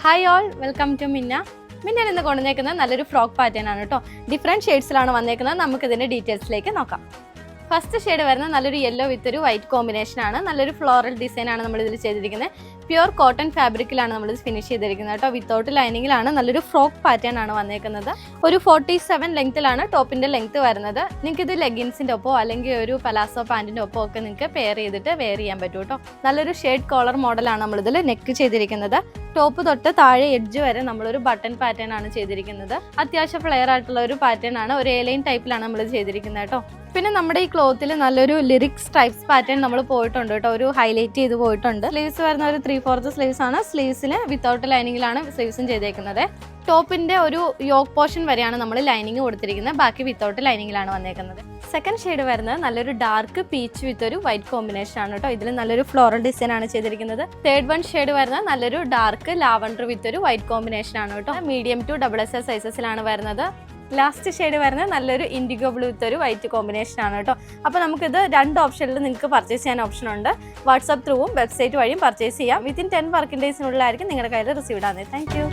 Hi all, welcome to മിന്ന. മിന്നൽ ഇന്ന് കൊണ്ടുവന്നേക്കുന്നത് നല്ലൊരു ഫ്രോക്ക് പാറ്റേൺ ആണ് കേട്ടോ. ഡിഫറെൻറ്റ് ഷെയ്ഡ്സിലാണ് വന്നേക്കുന്നത്. നമുക്കിതിൻ്റെ ഡീറ്റെയിൽസിലേക്ക് നോക്കാം. ഫസ്റ്റ് ഷെയ്ഡ് വരുന്നത് നല്ലൊരു യെല്ലോ വിത്ത് ഒരു വൈറ്റ് കോമ്പിനേഷൻ ആണ്. നല്ലൊരു ഫ്ലോറൽ ഡിസൈൻ ആണ് നമ്മൾ ഇതിൽ ചെയ്തിരിക്കുന്നത്. പ്യുവർ കോട്ടൺ ഫാബ്രിക്കിലാണ് നമ്മളിത് ഫിനിഷ് ചെയ്തിരിക്കുന്നത് കേട്ടോ. വിത്തൗട്ട് ലൈനിങ്ങിലാണ്. നല്ലൊരു ഫ്രോക്ക് പാറ്റേൺ ആണ് വന്നേക്കുന്നത്. ഒരു 47 ലെങ്ത്തിലാണ് ടോപ്പിൻ്റെ ലെങ്ത്ത് വരുന്നത്. നിങ്ങൾക്ക് ഇത് ലെഗിൻസിൻ്റെ ഒപ്പോ അല്ലെങ്കിൽ ഒരു പലാസോ പാൻറ്റിൻ്റെ ഒപ്പോ ഒക്കെ നിങ്ങൾക്ക് പെയർ ചെയ്തിട്ട് വെയർ ചെയ്യാൻ പറ്റും കേട്ടോ. നല്ലൊരു ഷെയ്ഡ് കോളർ മോഡലാണ് നമ്മളിതിൽ നെക്ക് ചെയ്തിരിക്കുന്നത്. ടോപ്പ് തൊട്ട് താഴെ എഡ്ജ് വരെ നമ്മളൊരു ബട്ടൺ പാറ്റേൺ ആണ് ചെയ്തിരിക്കുന്നത്. അത്യാവശ്യം ഫ്ലെയർ ആയിട്ടുള്ള ഒരു പാറ്റേൺ ആണ്. ഒരു എ ലൈൻ ടൈപ്പിലാണ് നമ്മൾ ചെയ്തിരിക്കുന്നത് കേട്ടോ. പിന്നെ നമ്മുടെ ഈ ക്ലോത്തിൽ നല്ലൊരു ലിറിക്സ് ടൈപ്സ് പാറ്റേൺ നമ്മൾ പോയിട്ടുണ്ട് കേട്ടോ. ഒരു ഹൈലൈറ്റ് ചെയ്ത് പോയിട്ടുണ്ട്. സ്ലീവ്സ് വരുന്ന ഒരു 3/4 സ്ലീവ്സ് ആണ്. സ്ലീവ്സിന് വിത്തൗട്ട് ലൈനിങ്ങിലാണ് സ്ലീവ്സും ചെയ്തേക്കുന്നത്. ടോപ്പിന്റെ ഒരു യോക്ക് പോർഷൻ വരെയാണ് നമ്മൾ ലൈനിങ് കൊടുത്തിരിക്കുന്നത്. ബാക്കി വിത്തൗട്ട് ലൈനിങ്ങിലാണ് വന്നേക്കുന്നത്. സെക്കൻഡ് ഷെയ്ഡ് വരുന്നത് നല്ലൊരു ഡാർക്ക് പീച്ച് വിത്ത് ഒരു വൈറ്റ് കോമ്പിനേഷൻ ആണ് കേട്ടോ. ഇതിൽ നല്ലൊരു ഫ്ലോറൽ ഡിസൈൻ ആണ് ചെയ്തിരിക്കുന്നത്. തേർഡ് വൺ ഷെയ്ഡ് വരുന്നത് നല്ലൊരു ഡാർക്ക് ലാവൻഡർ വിത്ത് ഒരു വൈറ്റ് കോമ്പിനേഷൻ ആണ് കേട്ടോ. മീഡിയം ടു XXL സൈസസിലാണ് വരുന്നത്. ലാസ്റ്റ് ഷെയ്ഡ് വരുന്നത് നല്ലൊരു ഇൻഡിഗോ ബ്ലൂ വിത്ത് ഒരു വൈറ്റ് കോമ്പിനേഷൻ ആണ് കേട്ടോ. അപ്പോൾ നമുക്കിത് 2 ഓപ്ഷനിൽ നിങ്ങൾക്ക് പർച്ചേസ് ചെയ്യാൻ ഓപ്ഷൻ ഉണ്ട്. വാട്സാപ്പ് ത്രൂവും വെബ്സൈറ്റ് വഴിയും പർച്ചേസ് ചെയ്യാം. വിത്തിൻ 10 വർക്കിംഗ് ഡേയ്സിനുള്ളിലായിരിക്കും നിങ്ങളുടെ കയ്യിൽ റിസീവ് ഇടാൻ. Thank you.